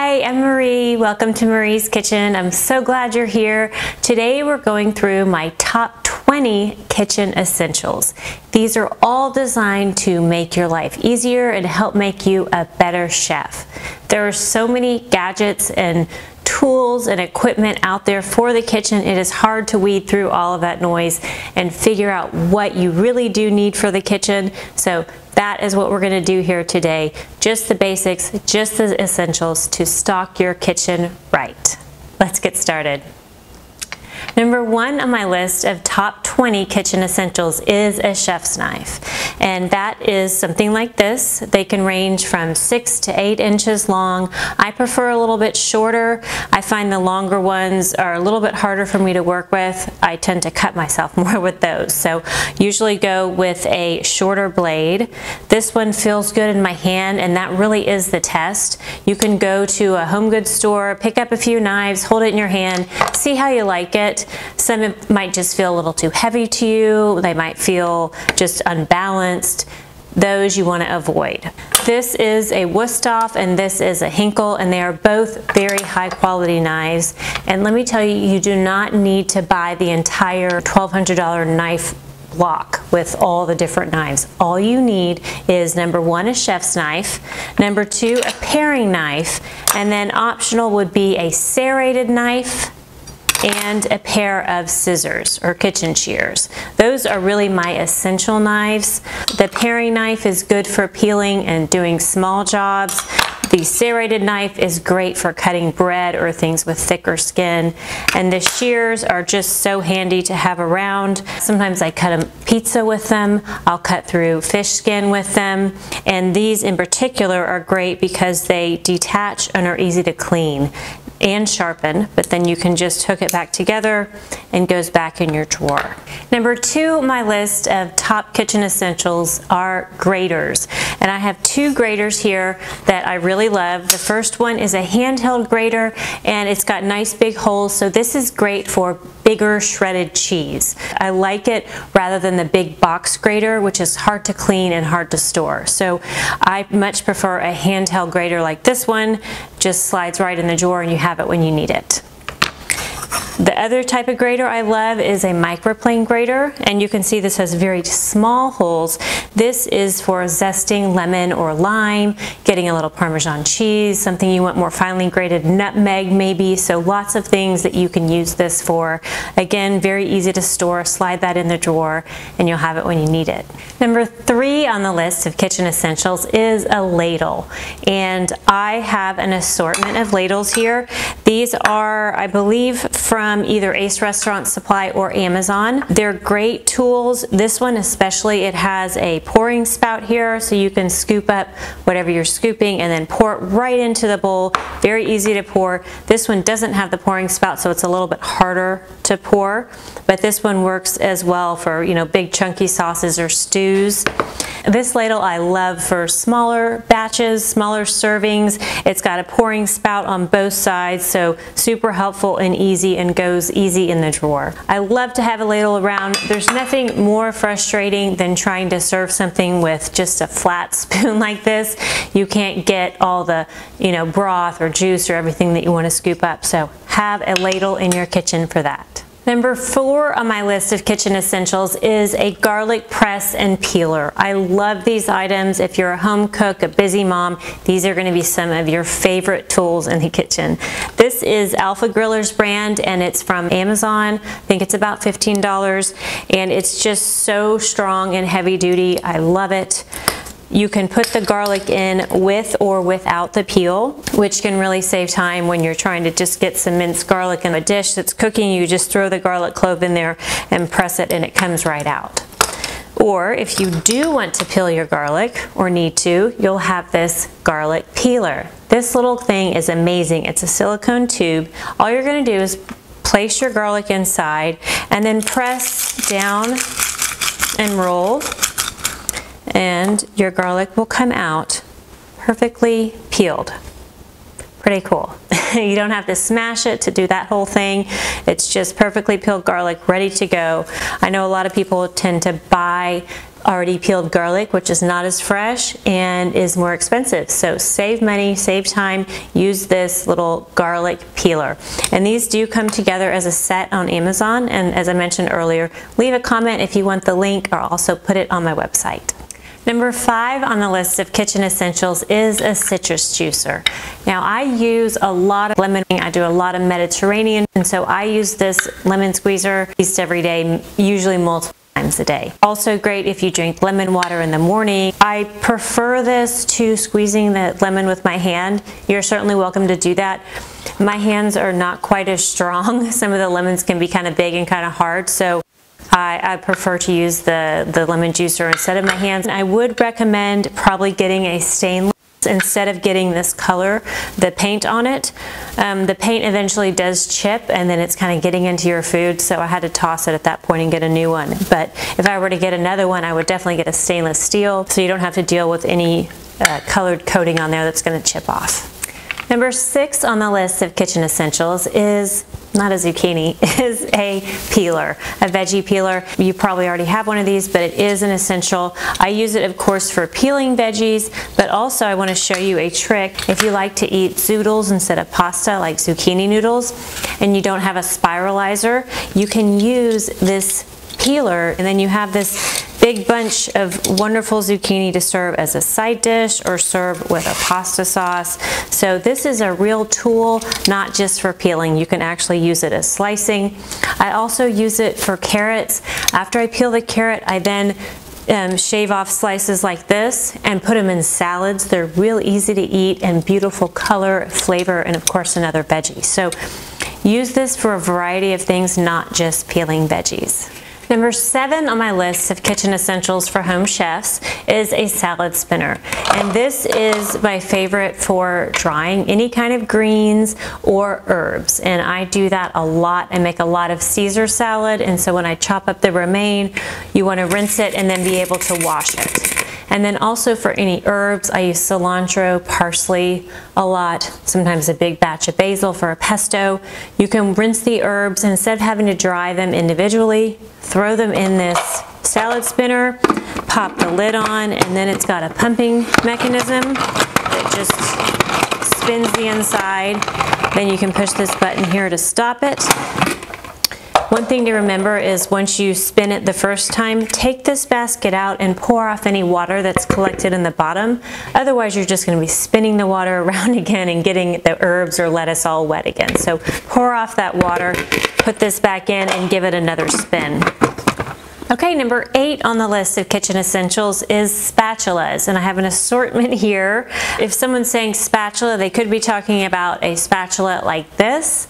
Hi, I'm Marie. Welcome to Marie's Kitchen. I'm so glad you're here. Today we're going through my top 20 kitchen essentials. These are all designed to make your life easier and help make you a better chef. There are so many gadgets and tools and equipment out there for the kitchen. It is hard to weed through all of that noise and figure out what you really do need for the kitchen. So that is what we're going to do here today. Just the basics, just the essentials to stock your kitchen right. Let's get started. Number one on my list of top 20 kitchen essentials is a chef's knife. And that is something like this. They can range from 6 to 8 inches long. I prefer a little bit shorter. I find the longer ones are a little bit harder for me to work with. I tend to cut myself more with those. So usually go with a shorter blade. This one feels good in my hand, and that really is the test. You can go to a home goods store, pick up a few knives, hold it in your hand, see how you like it. Some might just feel a little too heavy to you. They might feel just unbalanced. Those you want to avoid. This is a Wusthof and this is a Hinkle, and they are both very high quality knives. And let me tell you, you do not need to buy the entire $1,200 knife block with all the different knives. All you need is number one, a chef's knife, number two, a paring knife, and then optional would be a serrated knife and a pair of scissors or kitchen shears. Those are really my essential knives. The paring knife is good for peeling and doing small jobs. The serrated knife is great for cutting bread or things with thicker skin. And the shears are just so handy to have around. Sometimes I cut a pizza with them. I'll cut through fish skin with them. And these in particular are great because they detach and are easy to clean and sharpen, but then you can just hook it back together and goes back in your drawer. Number two on my list of top kitchen essentials are graters. And I have two graters here that I really love. The first one is a handheld grater, and it's got nice big holes, so this is great for bigger shredded cheese. I like it rather than the big box grater, which is hard to clean and hard to store. So I much prefer a handheld grater like this one. Just slides right in the drawer and you have it when you need it. The other type of grater I love is a microplane grater, and you can see this has very small holes. This is for zesting lemon or lime, getting a little Parmesan cheese, something you want more finely grated, nutmeg maybe, so lots of things that you can use this for. Again, very easy to store, slide that in the drawer and you'll have it when you need it. Number three on the list of kitchen essentials is a ladle, and I have an assortment of ladles here. These are, I believe, from either Ace Restaurant Supply or Amazon. They're great tools. This one especially, it has a pouring spout here, so you can scoop up whatever you're scooping and then pour it right into the bowl. Very easy to pour. This one doesn't have the pouring spout, so it's a little bit harder to pour, but this one works as well for, you know, big chunky sauces or stews. This ladle I love for smaller batches, smaller servings. It's got a pouring spout on both sides, so super helpful and easy, and goes easy in the drawer. I love to have a ladle around. There's nothing more frustrating than trying to serve something with just a flat spoon like this. You can't get all the, you know, broth or juice or everything that you want to scoop up. So have a ladle in your kitchen for that. Number four on my list of kitchen essentials is a garlic press and peeler. I love these items. If you're a home cook, a busy mom, these are going to be some of your favorite tools in the kitchen. This is Alpha Griller's brand, and it's from Amazon. I think it's about $15, and it's just so strong and heavy duty. I love it. You can put the garlic in with or without the peel, which can really save time when you're trying to just get some minced garlic in a dish that's cooking. You just throw the garlic clove in there and press it and it comes right out. Or if you do want to peel your garlic or need to, you'll have this garlic peeler. This little thing is amazing. It's a silicone tube. All you're going to do is place your garlic inside and then press down and roll, and your garlic will come out perfectly peeled. Pretty cool. You don't have to smash it to do that whole thing. It's just perfectly peeled garlic ready to go. I know a lot of people tend to buy already peeled garlic, which is not as fresh and is more expensive. So save money, save time, use this little garlic peeler. And these do come together as a set on Amazon, and as I mentioned earlier, leave a comment if you want the link, or also put it on my website. Number 5 on the list of kitchen essentials is a citrus juicer. Now I use a lot of lemon, I do a lot of Mediterranean, and so I use this lemon squeezer at least every day, usually multiple times a day. Also great if you drink lemon water in the morning. I prefer this to squeezing the lemon with my hand. You're certainly welcome to do that. My hands are not quite as strong. Some of the lemons can be kind of big and kind of hard, so I prefer to use the lemon juicer instead of my hands. I would recommend probably getting a stainless instead of getting this color, the paint on it. The paint eventually does chip, and then it's kind of getting into your food, so I had to toss it at that point and get a new one. But if I were to get another one, I would definitely get a stainless steel, so you don't have to deal with any colored coating on there that's going to chip off. Number 6 on the list of kitchen essentials is not a zucchini, is a peeler, a veggie peeler. You probably already have one of these, but it is an essential. I use it, of course, for peeling veggies, but also I want to show you a trick. If you like to eat zoodles instead of pasta, like zucchini noodles, and you don't have a spiralizer, you can use this peeler, and then you have this big bunch of wonderful zucchini to serve as a side dish or serve with a pasta sauce. So this is a real tool, not just for peeling. You can actually use it as slicing. I also use it for carrots. After I peel the carrot, I then shave off slices like this and put them in salads. They're real easy to eat and beautiful color, flavor, and of course another veggie. So use this for a variety of things, not just peeling veggies. Number 7 on my list of kitchen essentials for home chefs is a salad spinner. And this is my favorite for drying any kind of greens or herbs. And I do that a lot. I make a lot of Caesar salad, and so when I chop up the romaine, you want to rinse it and then be able to wash it. And then also for any herbs, I use cilantro, parsley a lot, sometimes a big batch of basil for a pesto. You can rinse the herbs, and instead of having to dry them individually, throw them in this salad spinner, pop the lid on, and then it's got a pumping mechanism that just spins the inside. Then you can push this button here to stop it. One thing to remember is once you spin it the first time, take this basket out and pour off any water that's collected in the bottom. Otherwise, you're just going to be spinning the water around again and getting the herbs or lettuce all wet again. So pour off that water, put this back in, and give it another spin. Okay, number 8 on the list of kitchen essentials is spatulas, and I have an assortment here. If someone's saying spatula, they could be talking about a spatula like this,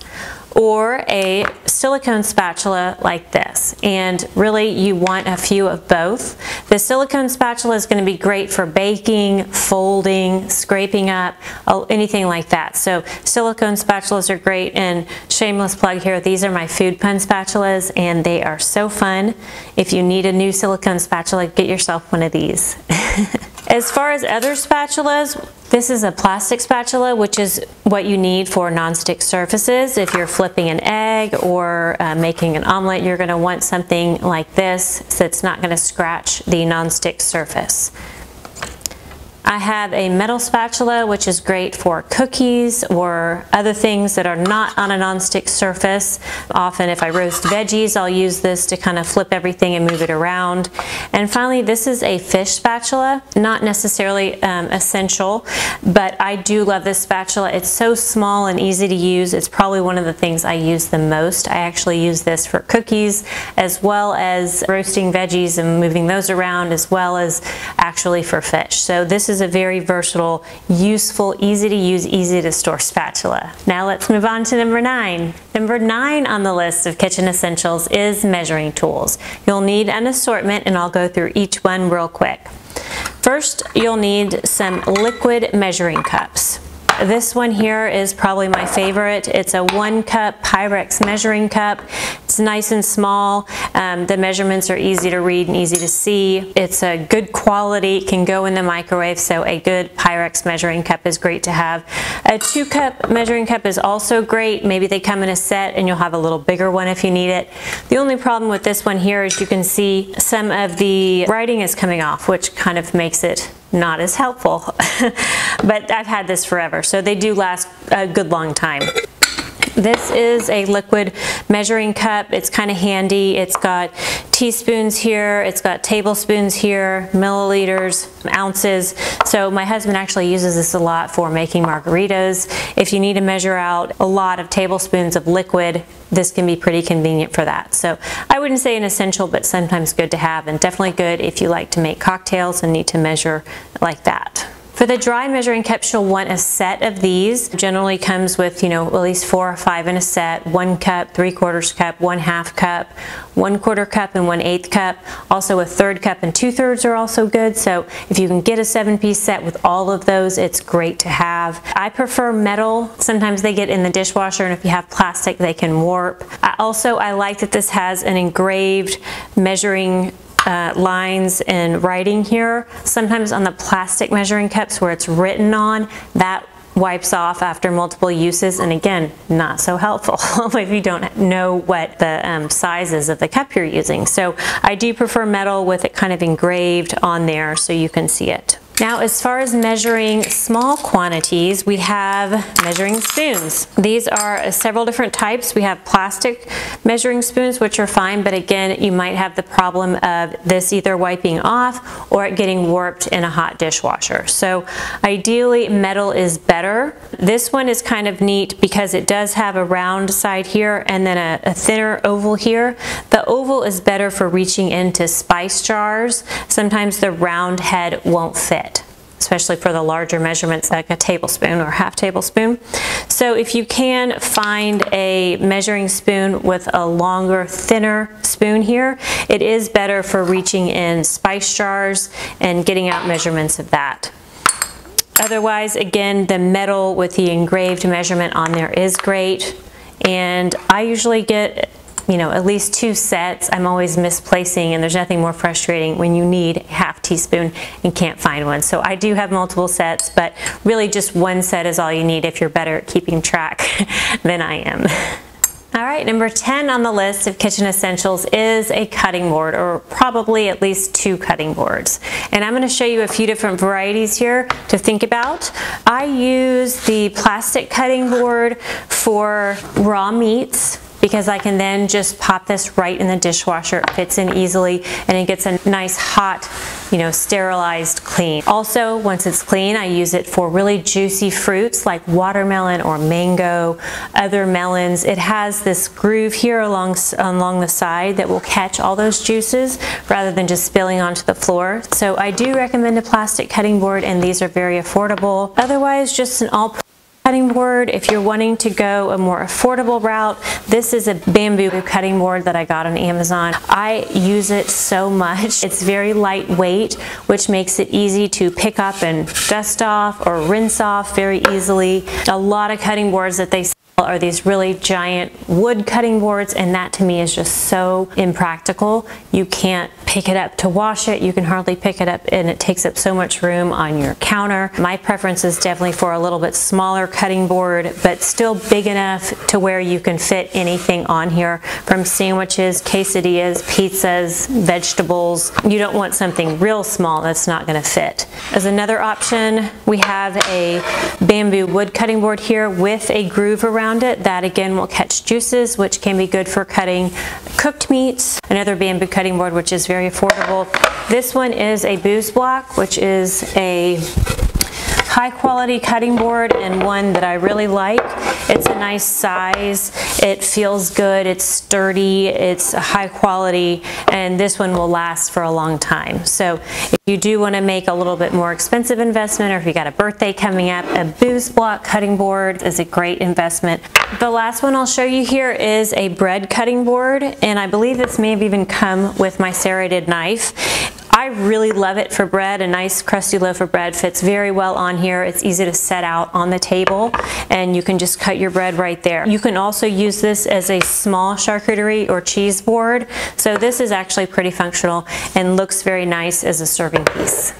or a silicone spatula like this. And really you want a few of both. The silicone spatula is going to be great for baking, folding, scraping up, anything like that. So silicone spatulas are great, and shameless plug here, these are my Food Pun spatulas, and they are so fun. If you need a new silicone spatula, get yourself one of these. As far as other spatulas, this is a plastic spatula, which is what you need for nonstick surfaces. If you're flipping an egg or making an omelet, you're going to want something like this so it's not going to scratch the nonstick surface. I have a metal spatula, which is great for cookies or other things that are not on a nonstick surface. Often if I roast veggies, I'll use this to kind of flip everything and move it around. And finally, this is a fish spatula. Not necessarily essential, but I do love this spatula. It's so small and easy to use. It's probably one of the things I use the most. I actually use this for cookies as well as roasting veggies and moving those around, as well as actually for fish. So this is a very versatile, useful, easy to use, easy to store spatula. Now let's move on to number 9. Number 9 on the list of kitchen essentials is measuring tools. You'll need an assortment, and I'll go through each one real quick. First, you'll need some liquid measuring cups. This one here is probably my favorite. It's a 1 cup Pyrex measuring cup. It's It's nice and small. The measurements are easy to read and easy to see. It's a good quality, it can go in the microwave, so a good Pyrex measuring cup is great to have. A 2-cup measuring cup is also great. Maybe they come in a set and you'll have a little bigger one if you need it. The only problem with this one here is you can see some of the writing is coming off, which kind of makes it not as helpful. But I've had this forever, so they do last a good long time. This is a liquid measuring cup. It's kind of handy. It's got teaspoons here, it's got tablespoons here, milliliters, ounces. So my husband actually uses this a lot for making margaritas. If you need to measure out a lot of tablespoons of liquid, this can be pretty convenient for that. So I wouldn't say an essential, but sometimes good to have, and definitely good if you like to make cocktails and need to measure like that. For the dry measuring cups, you'll want a set of these. Generally comes with, at least 4 or 5 in a set. 1 cup, 3/4 cup, 1/2 cup, 1/4 cup, and 1/8 cup. Also a 1/3 cup and 2/3 are also good. So if you can get a 7-piece set with all of those, it's great to have. I prefer metal. Sometimes they get in the dishwasher, and if you have plastic, they can warp. I like that this has an engraved measuring lines and writing here. Sometimes on the plastic measuring cups where it's written on, that wipes off after multiple uses, and again, not so helpful if you don't know what the size is of the cup you're using. So I do prefer metal with it kind of engraved on there so you can see it. Now, as far as measuring small quantities, we have measuring spoons. These are several different types. We have plastic measuring spoons, which are fine, but again, you might have the problem of this either wiping off or it getting warped in a hot dishwasher. So ideally, metal is better. This one is kind of neat because it does have a round side here and then a thinner oval here. The oval is better for reaching into spice jars. Sometimes the round head won't fit, especially for the larger measurements like a tablespoon or 1/2 tablespoon. So if you can find a measuring spoon with a longer, thinner spoon here, it is better for reaching in spice jars and getting out measurements of that. Otherwise, again, the metal with the engraved measurement on there is great, and I usually get at least 2 sets. I'm always misplacing, and there's nothing more frustrating when you need a 1/2 teaspoon and can't find one. So I do have multiple sets, but really just 1 set is all you need if you're better at keeping track than I am. All right, number 10 on the list of kitchen essentials is a cutting board, or probably at least 2 cutting boards. And I'm going to show you a few different varieties here to think about. I use the plastic cutting board for raw meats, because I can then just pop this right in the dishwasher. It fits in easily and it gets a nice hot, sterilized clean. Also, once it's clean, I use it for really juicy fruits like watermelon or mango, other melons. It has this groove here along the side that will catch all those juices rather than just spilling onto the floor. So I do recommend a plastic cutting board, and these are very affordable. Otherwise, just an all cutting board. If you're wanting to go a more affordable route, this is a bamboo cutting board that I got on Amazon. I use it so much. It's very lightweight, which makes it easy to pick up and dust off or rinse off very easily. A lot of cutting boards that they sell are these really giant wood cutting boards, and that to me is just so impractical. You can't pick it up to wash it. You can hardly pick it up, and it takes up so much room on your counter. My preference is definitely for a little bit smaller cutting board, but still big enough to where you can fit anything on here, from sandwiches, quesadillas, pizzas, vegetables. You don't want something real small that's not going to fit. As another option, we have a bamboo wood cutting board here with a groove around it. That again will catch juices, which can be good for cutting cooked meats. Another bamboo cutting board, which is very affordable. This one is a booze block, which is a high quality cutting board and one that I really like. It's a nice size, it feels good, it's sturdy, it's high quality, and this one will last for a long time. So if you do want to make a little bit more expensive investment, or if you got a birthday coming up, a booze block cutting board is a great investment. The last one I'll show you here is a bread cutting board, and I believe this may have even come with my serrated knife. I really love it for bread. A nice crusty loaf of bread fits very well on here. It's easy to set out on the table, and you can just cut your bread right there. You can also use this as a small charcuterie or cheese board. So this is actually pretty functional and looks very nice as a serving piece.